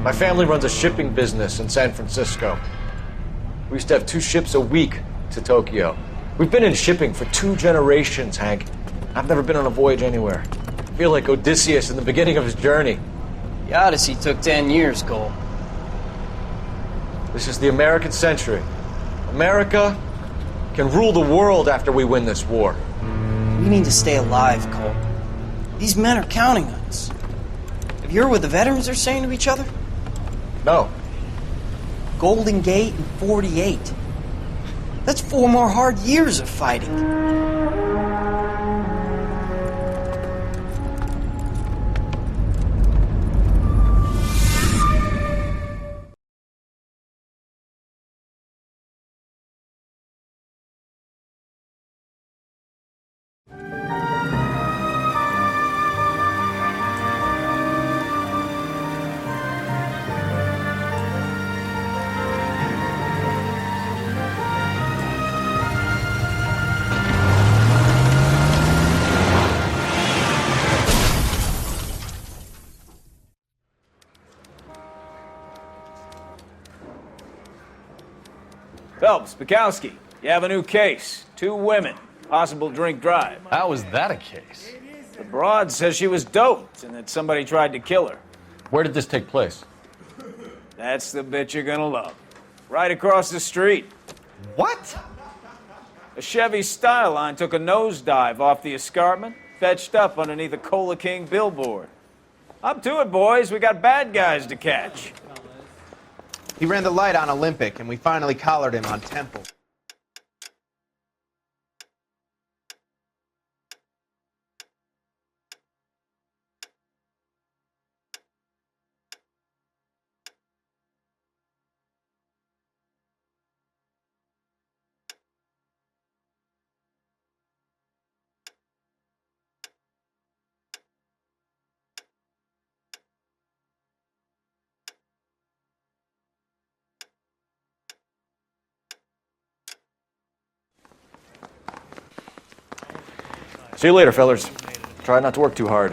My family runs a shipping business in San Francisco. We used to have 2 ships a week to Tokyo. We've been in shipping for 2 generations, Hank. I've never been on a voyage anywhere. I feel like Odysseus in the beginning of his journey. The Odyssey took 10 years, Cole. This is the American century. America can rule the world after we win this war. We need to stay alive, Cole. These men are counting on us. Have you heard what the veterans are saying to each other? No. Golden Gate and 48. That's 4 more hard years of fighting. Phelps, Bukowski, you have a new case. 2 women, possible drink drive. How is that a case? The broad says she was doped and that somebody tried to kill her. Where did this take place? That's the bit you're gonna love. Right across the street. What? A Chevy Styline took a nosedive off the escarpment, fetched up underneath a Cola King billboard. Up to it, boys. We got bad guys to catch. He ran the light on Olympic, and we finally collared him on Temple. See you later, fellas. Try not to work too hard.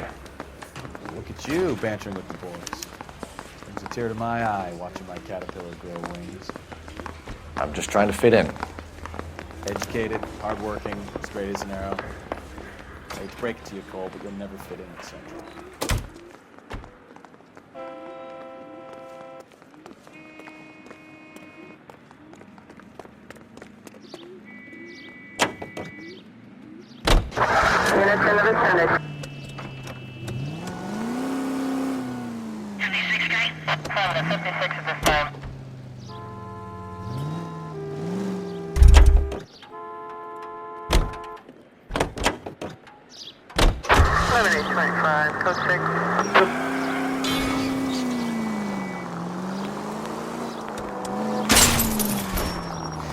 Look at you bantering with the boys. Brings a tear to my eye watching my caterpillar grow wings. I'm just trying to fit in. Educated, hardworking, straight as an arrow. I hate to break it to you, Cole, but you'll never fit in at Central. Units in the vicinity. 56 Street, 756 at this time. Lemonade 25, code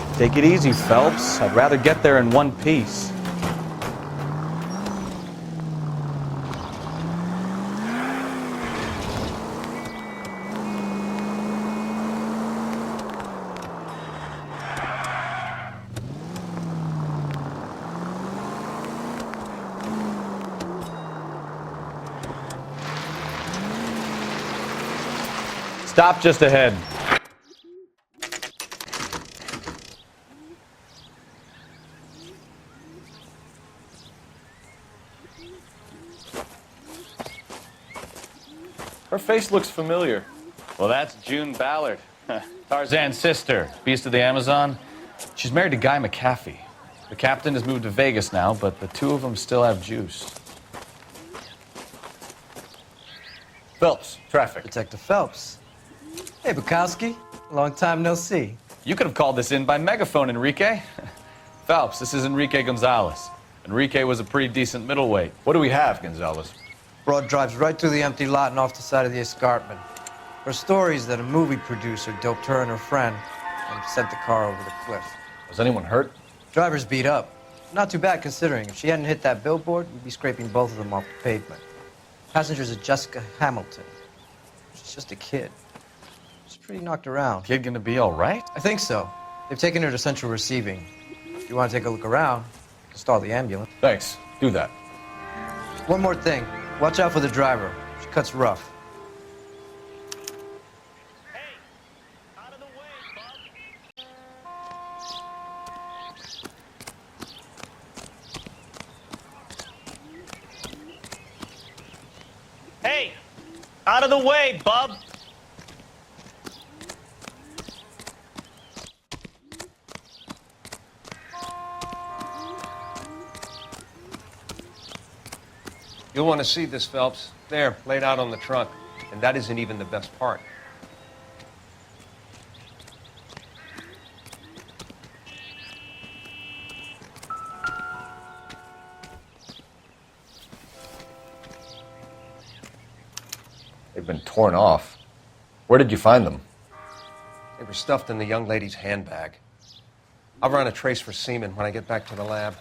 6. Take it easy, Phelps. I'd rather get there in one piece. Stop just ahead. Her face looks familiar. Well, that's June Ballard, Tarzan's sister, beast of the Amazon. She's married to Guy McAfee. The captain has moved to Vegas now, but the 2 of them still have juice. Phelps, traffic. Detective Phelps. Hey, Bukowski. Long time no see. You could have called this in by megaphone, Enrique. Phelps, this is Enrique Gonzalez. Enrique was a pretty decent middleweight. What do we have, Gonzalez? Broad drives right through the empty lot and off the side of the escarpment. Her stories that a movie producer doped her and her friend and sent the car over the cliff. Was anyone hurt? Driver's beat up. Not too bad considering. If she hadn't hit that billboard, we'd be scraping both of them off the pavement. Passenger's a Jessica Hamilton. She's just a kid. She's pretty knocked around. Kid gonna be all right? I think so. They've taken her to central receiving. If you want to take a look around, you can stall the ambulance. Thanks. Do that. One more thing. Watch out for the driver. She cuts rough. Out of the way, bub! You'll want to see this, Phelps. There, laid out on the trunk. And that isn't even the best part. They've been torn off. Where did you find them? They were stuffed in the young lady's handbag. I'll run a trace for semen when I get back to the lab.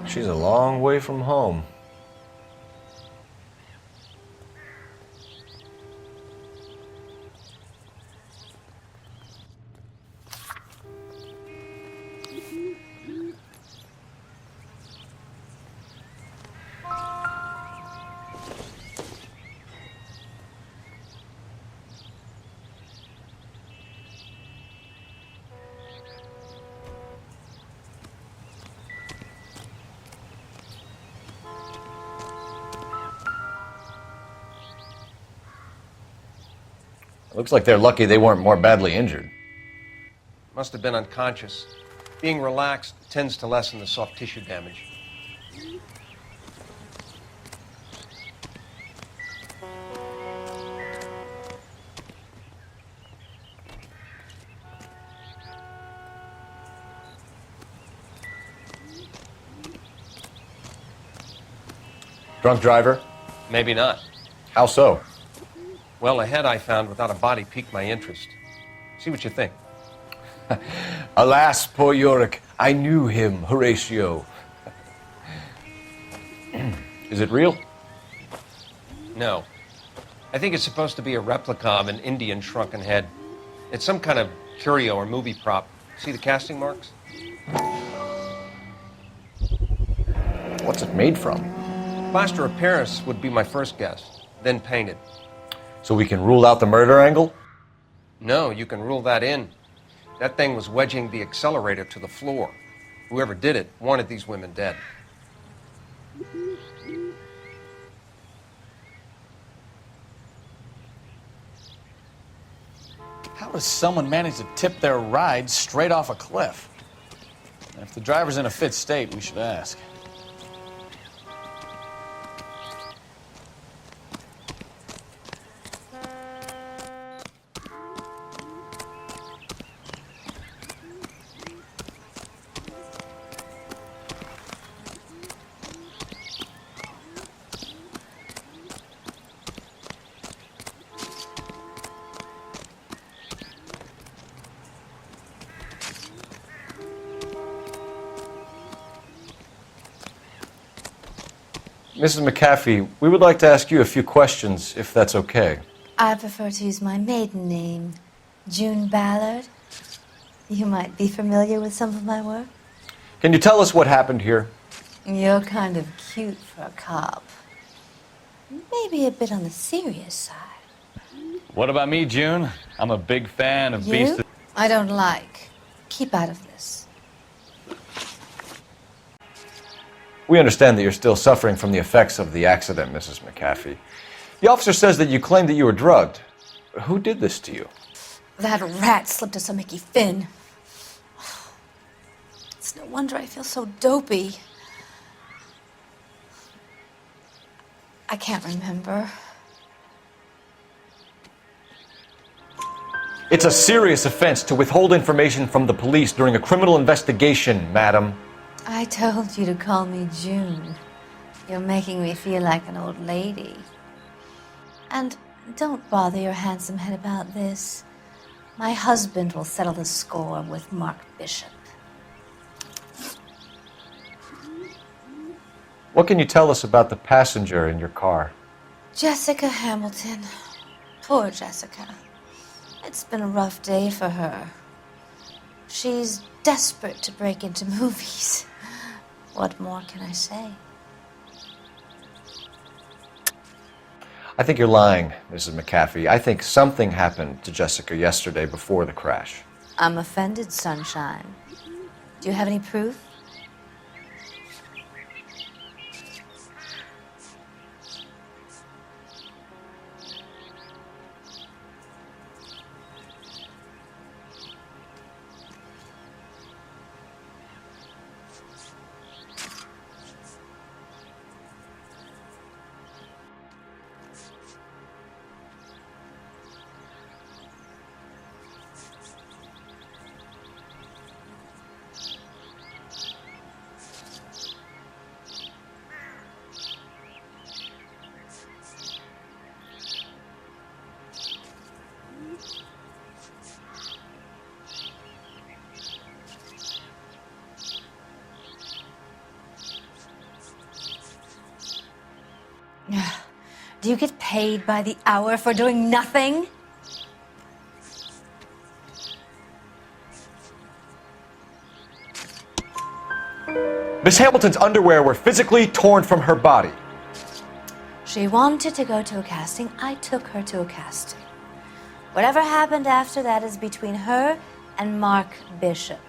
She's a long way from home. Looks like they're lucky they weren't more badly injured. Must have been unconscious. Being relaxed tends to lessen the soft tissue damage. Drunk driver? Maybe not. How so? Well, a head I found without a body piqued my interest. See what you think. Alas, poor Yorick, I knew him, Horatio. Is it real? No. I think it's supposed to be a replica of an Indian shrunken head. It's some kind of curio or movie prop. See the casting marks? What's it made from? Plaster of Paris would be my first guess, then painted. So we can rule out the murder angle? No, you can rule that in. That thing was wedging the accelerator to the floor. Whoever did it wanted these women dead. How does someone manage to tip their ride straight off a cliff? And if the driver's in a fit state, we should ask. Mrs. McAfee, we would like to ask you a few questions, if that's okay. I prefer to use my maiden name, June Ballard. You might be familiar with some of my work. Can you tell us what happened here? You're kind of cute for a cop. Maybe a bit on the serious side. What about me, June? I'm a big fan of Beast. I don't like. Keep out of this. We understand that you're still suffering from the effects of the accident, Mrs. McAfee. The officer says that you claimed that you were drugged. Who did this to you? That rat slipped us a Mickey Finn. It's no wonder I feel so dopey. I can't remember. It's a serious offense to withhold information from the police during a criminal investigation, madam. I told you to call me June. You're making me feel like an old lady. And don't bother your handsome head about this. My husband will settle the score with Mark Bishop. What can you tell us about the passenger in your car? Jessica Hamilton. Poor Jessica. It's been a rough day for her. She's desperate to break into movies. What more can I say? I think you're lying, Mrs. McAfee. I think something happened to Jessica yesterday before the crash. I'm offended, Sunshine. Do you have any proof? Do you get paid by the hour for doing nothing? Miss Hamilton's underwear were physically torn from her body. She wanted to go to a casting. I took her to a casting. Whatever happened after that is between her and Mark Bishop.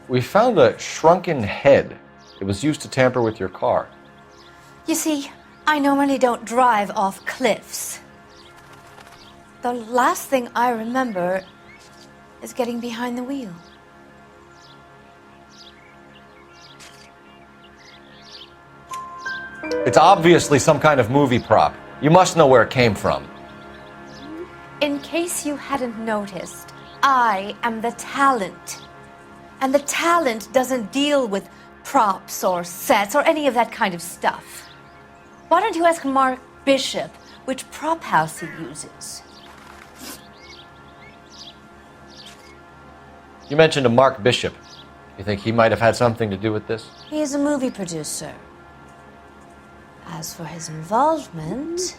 We found a shrunken head. It was used to tamper with your car. You see, I normally don't drive off cliffs. The last thing I remember is getting behind the wheel. It's obviously some kind of movie prop. You must know where it came from. In case you hadn't noticed, I am the talent. And the talent doesn't deal with props or sets or any of that kind of stuff. Why don't you ask Mark Bishop which prop house he uses? You mentioned a Mark Bishop. You think he might have had something to do with this? He is a movie producer. As for his involvement,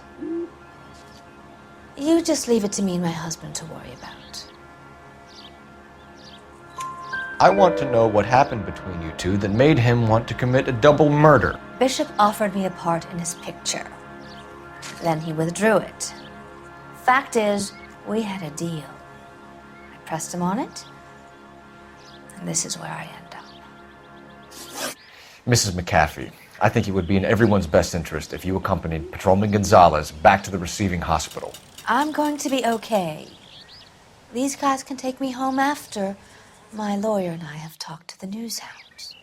you just leave it to me and my husband to worry about. I want to know what happened between you two that made him want to commit a double murder. Bishop offered me a part in his picture. Then he withdrew it. Fact is, we had a deal. I pressed him on it, and this is where I end up. Mrs. McAfee, I think it would be in everyone's best interest if you accompanied Patrolman Gonzalez back to the receiving hospital. I'm going to be okay. These guys can take me home after my lawyer and I have talked to the news hounds.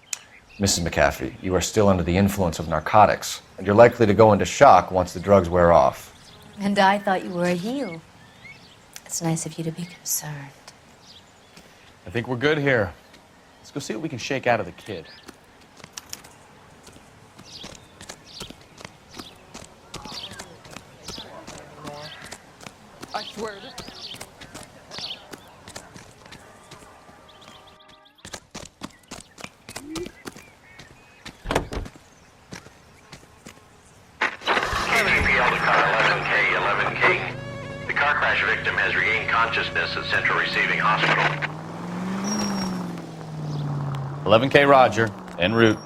Mrs. McAfee, you are still under the influence of narcotics, and you're likely to go into shock once the drugs wear off. And I thought you were a heel. It's nice of you to be concerned. I think we're good here. Let's go see what we can shake out of the kid. I swear this. KVPL to car 11K, 11K. The car crash victim has regained consciousness at Central Receiving Hospital. 11K Roger, en route.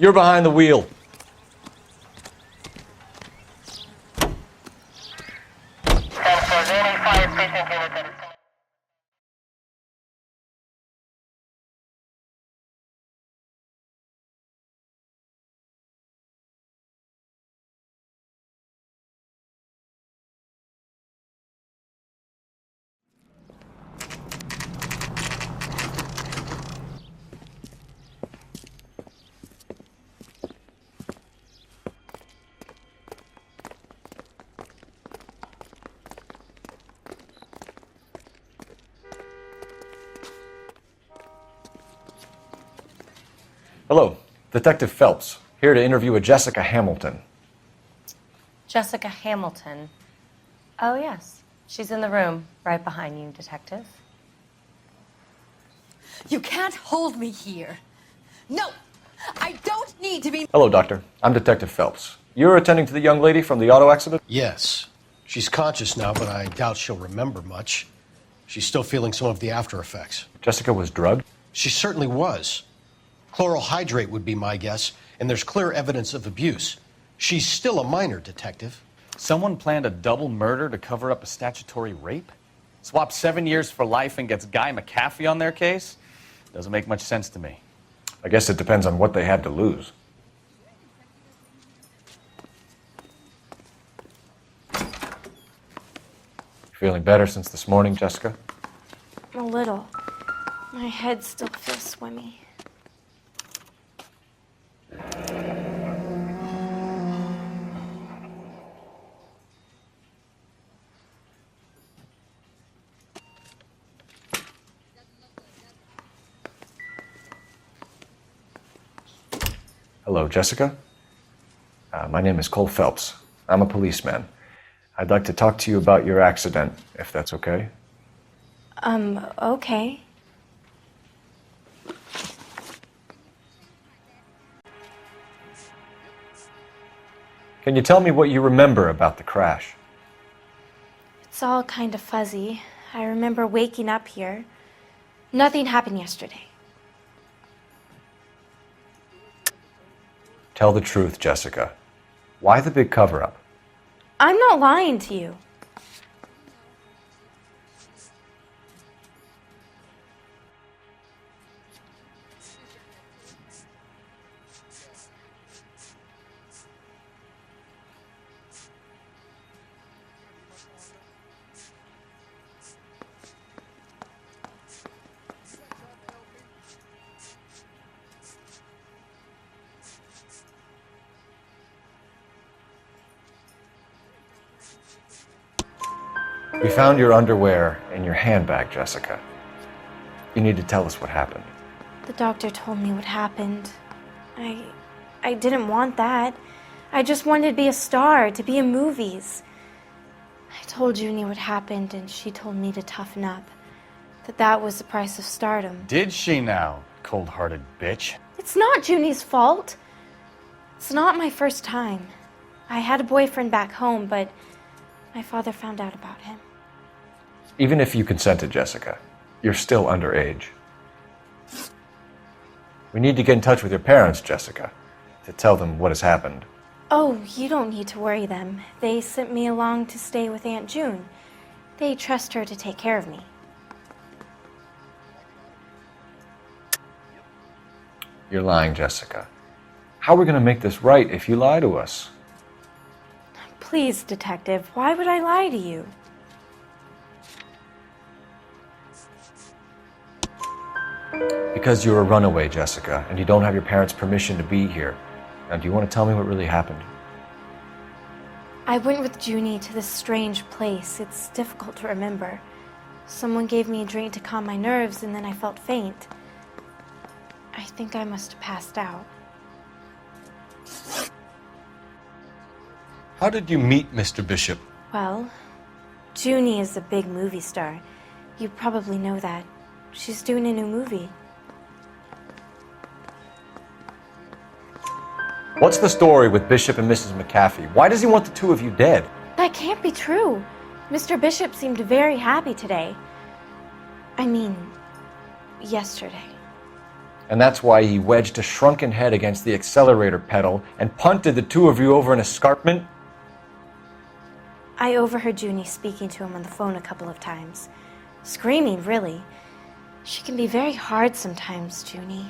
You're behind the wheel. Hello, Detective Phelps, here to interview a Jessica Hamilton. Jessica Hamilton. Oh, yes. She's in the room, right behind you, Detective. You can't hold me here. No, I don't need to be. Hello, Doctor. I'm Detective Phelps. You're attending to the young lady from the auto accident? Yes. She's conscious now, but I doubt she'll remember much. She's still feeling some of the after effects. Jessica was drugged? She certainly was. Chloral hydrate would be my guess, and there's clear evidence of abuse. She's still a minor, Detective. Someone planned a double murder to cover up a statutory rape? Swap 7 years for life and gets Guy McAfee on their case? Doesn't make much sense to me. I guess it depends on what they had to lose. Feeling better since this morning, Jessica? A little. My head still feels swimmy. Hello, Jessica. My name is Cole Phelps. I'm a policeman. I'd like to talk to you about your accident, if that's okay. Okay. Can you tell me what you remember about the crash? It's all kind of fuzzy. I remember waking up here. Nothing happened yesterday. Tell the truth, Jessica. Why the big cover-up? I'm not lying to you. We found your underwear in your handbag, Jessica. You need to tell us what happened. The doctor told me what happened. I didn't want that. I just wanted to be a star, to be in movies. I told Junie what happened, and she told me to toughen up. That was the price of stardom. Did she now, cold-hearted bitch? It's not Junie's fault. It's not my first time. I had a boyfriend back home, but my father found out about him. Even if you consented, Jessica, you're still underage. We need to get in touch with your parents, Jessica, to tell them what has happened. Oh, you don't need to worry them. They sent me along to stay with Aunt June. They trust her to take care of me. You're lying, Jessica. How are we going to make this right if you lie to us? Please, Detective, why would I lie to you? Because you're a runaway, Jessica, and you don't have your parents' permission to be here. Now, do you want to tell me what really happened? I went with Junie to this strange place. It's difficult to remember. Someone gave me a drink to calm my nerves, and then I felt faint. I think I must have passed out. How did you meet Mr. Bishop? Well, Junie is a big movie star. You probably know that. She's doing a new movie. What's the story with Bishop and Mrs. McAfee? Why does he want the two of you dead? That can't be true. Mr. Bishop seemed very happy today. I mean, yesterday. And that's why he wedged a shrunken head against the accelerator pedal and punted the two of you over an escarpment? I overheard Junie speaking to him on the phone a couple of times. Screaming, really. She can be very hard sometimes, Junie.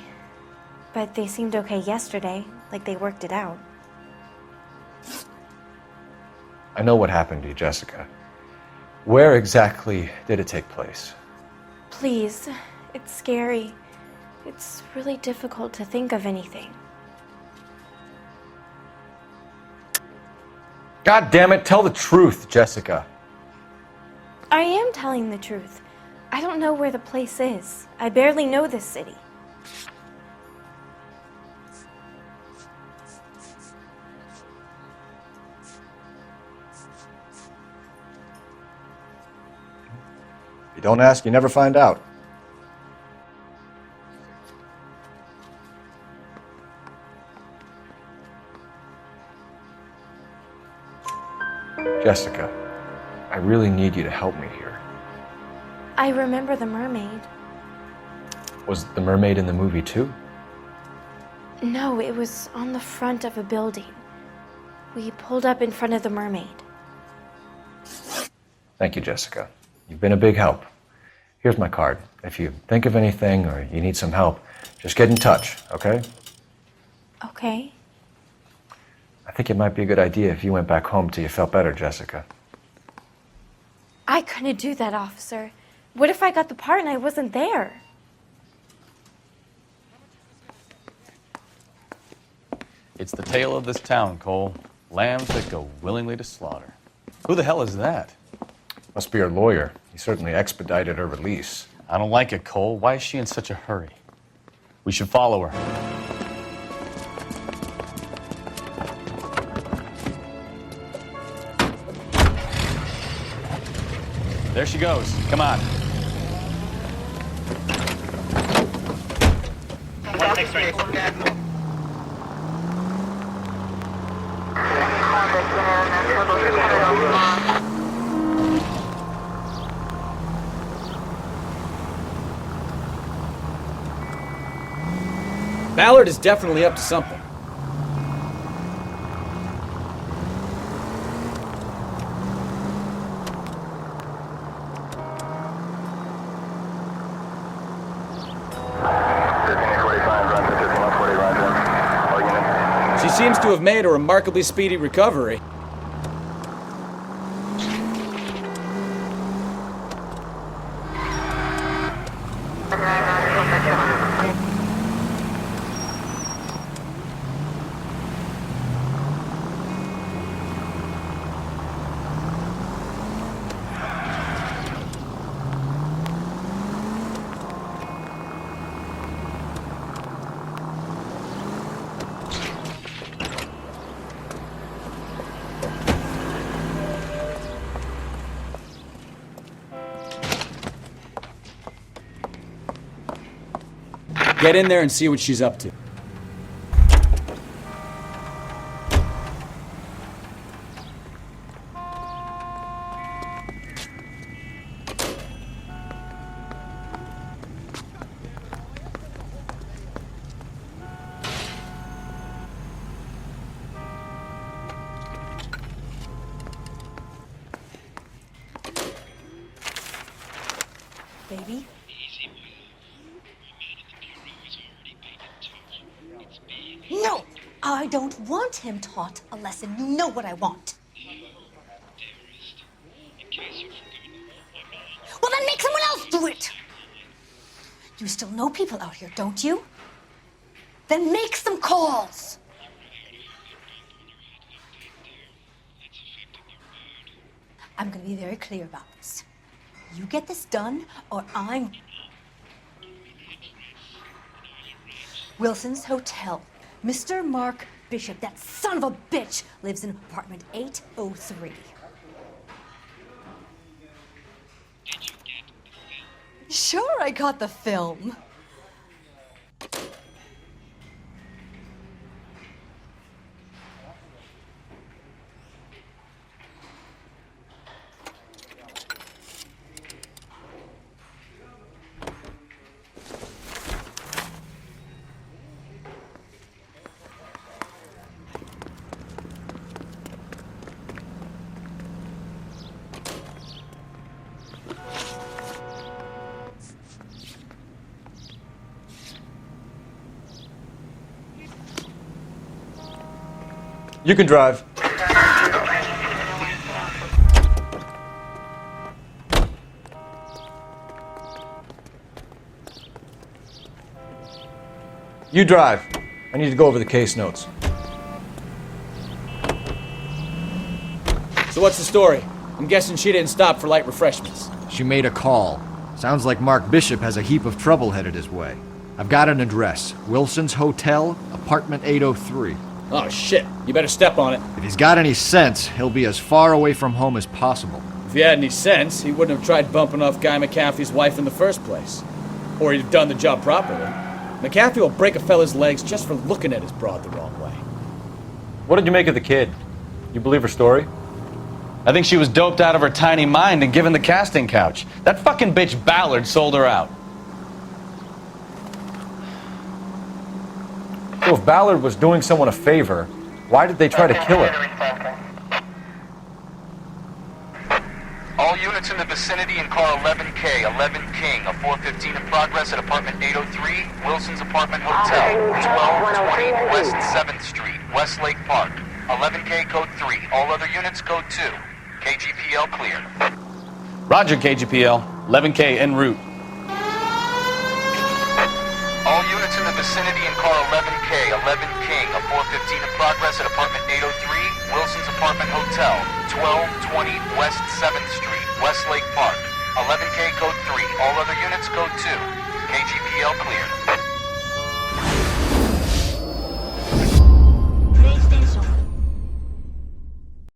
But they seemed okay yesterday, like they worked it out. I know what happened to you, Jessica. Where exactly did it take place? Please, it's scary. It's really difficult to think of anything. God damn it, tell the truth, Jessica. I am telling the truth. I don't know where the place is. I barely know this city. You don't ask, you never find out. Jessica, I really need you to help me here. I remember the mermaid. Was the mermaid in the movie too? No, it was on the front of a building. We pulled up in front of the mermaid. Thank you, Jessica. You've been a big help. Here's my card. If you think of anything or you need some help, just get in touch, okay? Okay. I think it might be a good idea if you went back home till you felt better, Jessica. I couldn't do that, officer. What if I got the part and I wasn't there? It's the tale of this town, Cole. Lambs that go willingly to slaughter. Who the hell is that? Must be her lawyer. He certainly expedited her release. I don't like it, Cole. Why is she in such a hurry? We should follow her. There she goes. Come on. Ballard is definitely up to something. She seems to have made a remarkably speedy recovery. Get in there and see what she's up to. Baby? No! I don't want him taught a lesson. You know what I want. Well, then make someone else do it! You still know people out here, don't you? Then make some calls! I'm gonna be very clear about this. You get this done, or I'm... Wilson's Hotel. Mr. Mark Bishop, that son of a bitch, lives in apartment 803. Sure, I got the film. You can drive. You drive. I need to go over the case notes. So what's the story? I'm guessing she didn't stop for light refreshments. She made a call. Sounds like Mark Bishop has a heap of trouble headed his way. I've got an address. Wilson's Hotel, apartment 803. Oh, shit. You better step on it. If he's got any sense, he'll be as far away from home as possible. If he had any sense, he wouldn't have tried bumping off Guy McAfee's wife in the first place. Or he'd have done the job properly. McAfee will break a fella's legs just for looking at his broad the wrong way. What did you make of the kid? You believe her story? I think she was doped out of her tiny mind and given the casting couch. That fucking bitch Ballard sold her out. So if Ballard was doing someone a favor, why did they try to kill her? All units in the vicinity in car 11K, 11 King, a 415 in progress at apartment 803, Wilson's Apartment Hotel, 1220 West 7th Street, Westlake Park. 11K code 3, all other units code 2. KGPL clear. Roger, KGPL. 11K en route. All units in the vicinity in car 11K, 11 King, a 415 in progress at apartment 803, Wilson's Apartment Hotel, 1220 West 7th Street, Westlake Park. 11K code 3, all other units code 2.